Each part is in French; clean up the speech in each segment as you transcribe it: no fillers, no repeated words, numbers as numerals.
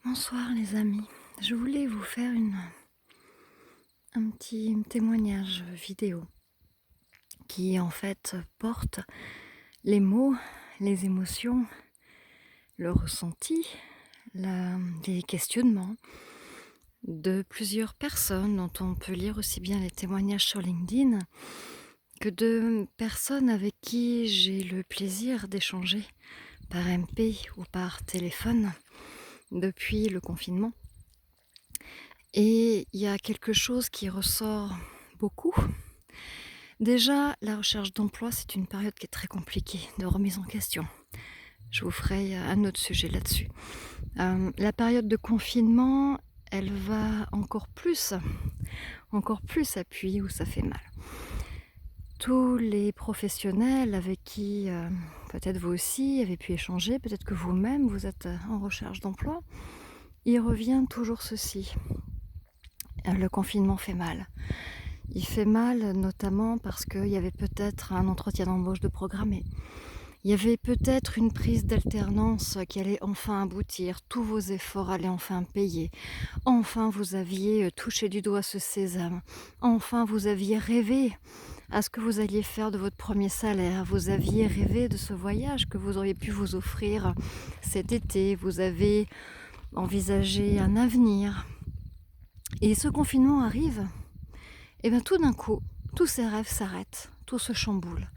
Bonsoir les amis, je voulais vous faire un petit témoignage vidéo qui en fait porte les mots, les émotions, le ressenti, les questionnements de plusieurs personnes dont on peut lire aussi bien les témoignages sur LinkedIn que de personnes avec qui j'ai le plaisir d'échanger par MP ou par téléphone depuis le confinement. Et il y a quelque chose qui ressort beaucoup. Déjà, la recherche d'emploi, c'est une période qui est très compliquée de remise en question. Je vous ferai un autre sujet là-dessus. La période de confinement, elle va encore plus appuyer où ça fait mal. Tous les professionnels avec qui, peut-être vous aussi, avez pu échanger, peut-être que vous-même, vous êtes en recherche d'emploi, il revient toujours ceci. Le confinement fait mal. Il fait mal notamment parce qu'il y avait peut-être un entretien d'embauche de programmé. Il y avait peut-être une prise d'alternance qui allait enfin aboutir. Tous vos efforts allaient enfin payer. Enfin, vous aviez touché du doigt ce sésame. Enfin, vous aviez rêvé à ce que vous alliez faire de votre premier salaire. Vous aviez rêvé de ce voyage que vous auriez pu vous offrir cet été. Vous avez envisagé un avenir. Et ce confinement arrive. Et bien tout d'un coup, tous ces rêves s'arrêtent, tout se chamboule.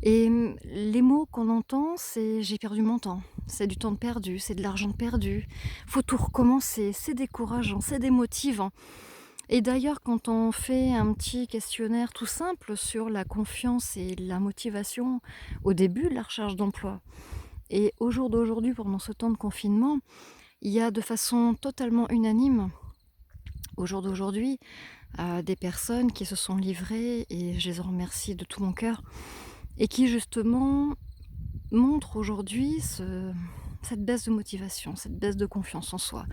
Et les mots qu'on entend, c'est «j'ai perdu mon temps», c'est du temps de perdu, c'est de l'argent de perdu, faut tout recommencer, c'est décourageant, c'est démotivant. Et d'ailleurs, quand on fait un petit questionnaire tout simple sur la confiance et la motivation au début de la recherche d'emploi et au jour d'aujourd'hui, pendant ce temps de confinement, il y a de façon totalement unanime, au jour d'aujourd'hui, des personnes qui se sont livrées et je les en remercie de tout mon cœur et qui justement montrent aujourd'hui cette baisse de motivation, cette baisse de confiance en soi.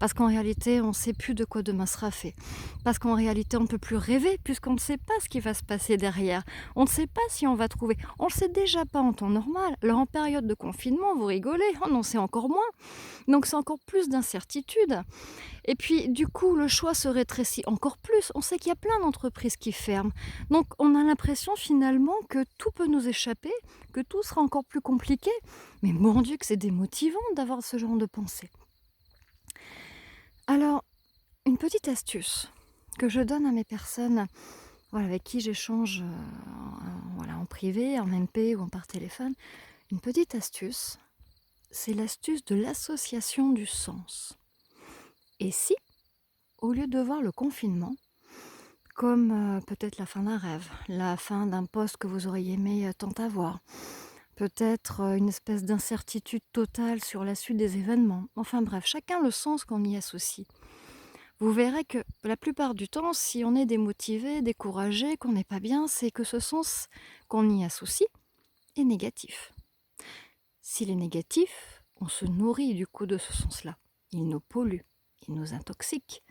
Parce qu'en réalité, on ne sait plus de quoi demain sera fait. Parce qu'en réalité, on ne peut plus rêver puisqu'on ne sait pas ce qui va se passer derrière. On ne sait pas si on va trouver. On ne le sait déjà pas en temps normal. Alors en période de confinement, vous rigolez, on en sait encore moins. Donc c'est encore plus d'incertitude. Et puis, du coup, le choix se rétrécit encore plus. On sait qu'il y a plein d'entreprises qui ferment. Donc, on a l'impression finalement que tout peut nous échapper, que tout sera encore plus compliqué. Mais mon Dieu, que c'est démotivant d'avoir ce genre de pensée. Alors, une petite astuce que je donne à mes personnes voilà, avec qui j'échange voilà, en privé, en MP ou par téléphone, une petite astuce, c'est l'astuce de l'association du sens. Et si, au lieu de voir le confinement comme, peut-être la fin d'un rêve, la fin d'un poste que vous auriez aimé, tant avoir. Peut-être, une espèce d'incertitude totale sur la suite des événements. Enfin bref, chacun le sens qu'on y associe. Vous verrez que la plupart du temps, si on est démotivé, découragé, qu'on n'est pas bien, c'est que ce sens qu'on y associe est négatif. S'il est négatif, on se nourrit du coup de ce sens-là. Il nous pollue, il nous intoxique,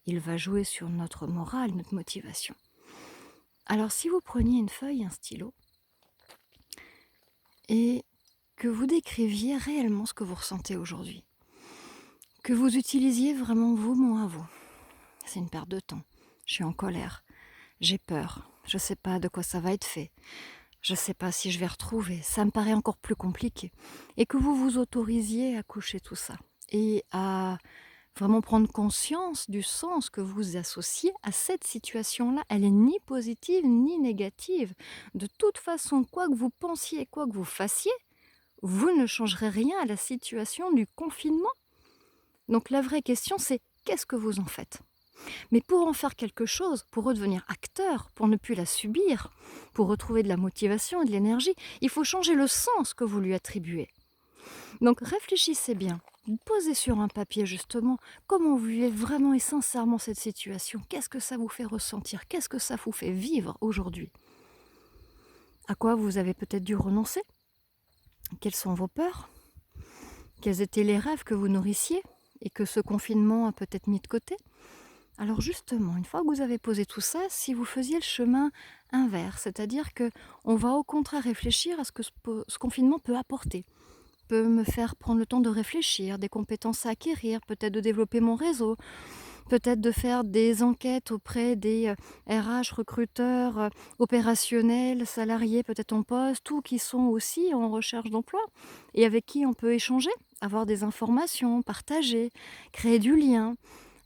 il va jouer sur notre morale, notre motivation. Alors si vous preniez une feuille, un stylo, et que vous décriviez réellement ce que vous ressentez aujourd'hui, que vous utilisiez vraiment vos mots à vous. C'est une perte de temps, je suis en colère, j'ai peur, je ne sais pas de quoi ça va être fait, je ne sais pas si je vais retrouver, ça me paraît encore plus compliqué. Et que vous vous autorisiez à coucher tout ça et à vraiment prendre conscience du sens que vous associez à cette situation-là. Elle est ni positive ni négative. De toute façon, quoi que vous pensiez, quoi que vous fassiez, vous ne changerez rien à la situation du confinement. Donc la vraie question, c'est qu'est-ce que vous en faites? Mais pour en faire quelque chose, pour redevenir acteur, pour ne plus la subir, pour retrouver de la motivation et de l'énergie, il faut changer le sens que vous lui attribuez. Donc réfléchissez bien, posez sur un papier justement comment vous vivez vraiment et sincèrement cette situation. Qu'est-ce que ça vous fait ressentir? Qu'est-ce que ça vous fait vivre aujourd'hui? À quoi vous avez peut-être dû renoncer? Quelles sont vos peurs? Quels étaient les rêves que vous nourrissiez et que ce confinement a peut-être mis de côté? Alors justement, une fois que vous avez posé tout ça, si vous faisiez le chemin inverse, c'est-à-dire que on va au contraire réfléchir à ce que ce confinement peut apporter. peut me faire prendre le temps de réfléchir, des compétences à acquérir, peut-être de développer mon réseau, peut-être de faire des enquêtes auprès des, RH, recruteurs, opérationnels, salariés peut-être en poste ou qui sont aussi en recherche d'emploi et avec qui on peut échanger, avoir des informations, partager, créer du lien,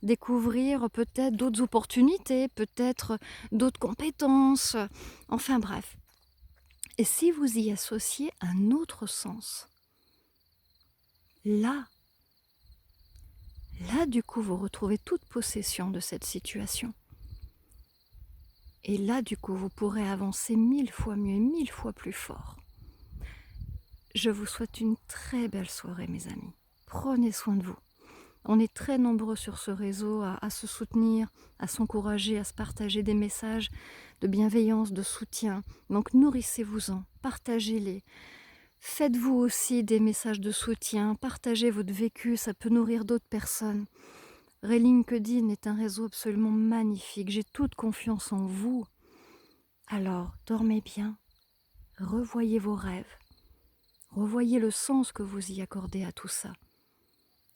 découvrir peut-être d'autres opportunités, peut-être d'autres compétences, enfin bref. Et si vous y associez un autre sens, là, là du coup vous retrouvez toute possession de cette situation. Et là, du coup, vous pourrez avancer 1000 fois mieux et 1000 fois plus fort. Je vous souhaite une très belle soirée, mes amis. Prenez soin de vous. On est très nombreux sur ce réseau à se soutenir, à s'encourager, à se partager des messages de bienveillance, de soutien. Donc nourrissez-vous-en, partagez-les. Faites-vous aussi des messages de soutien, partagez votre vécu, ça peut nourrir d'autres personnes. LinkedIn est un réseau absolument magnifique. J'ai toute confiance en vous. Alors, dormez bien, revoyez vos rêves, revoyez le sens que vous y accordez à tout ça,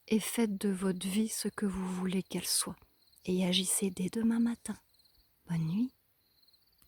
et faites de votre vie ce que vous voulez qu'elle soit, et agissez dès demain matin. Bonne nuit.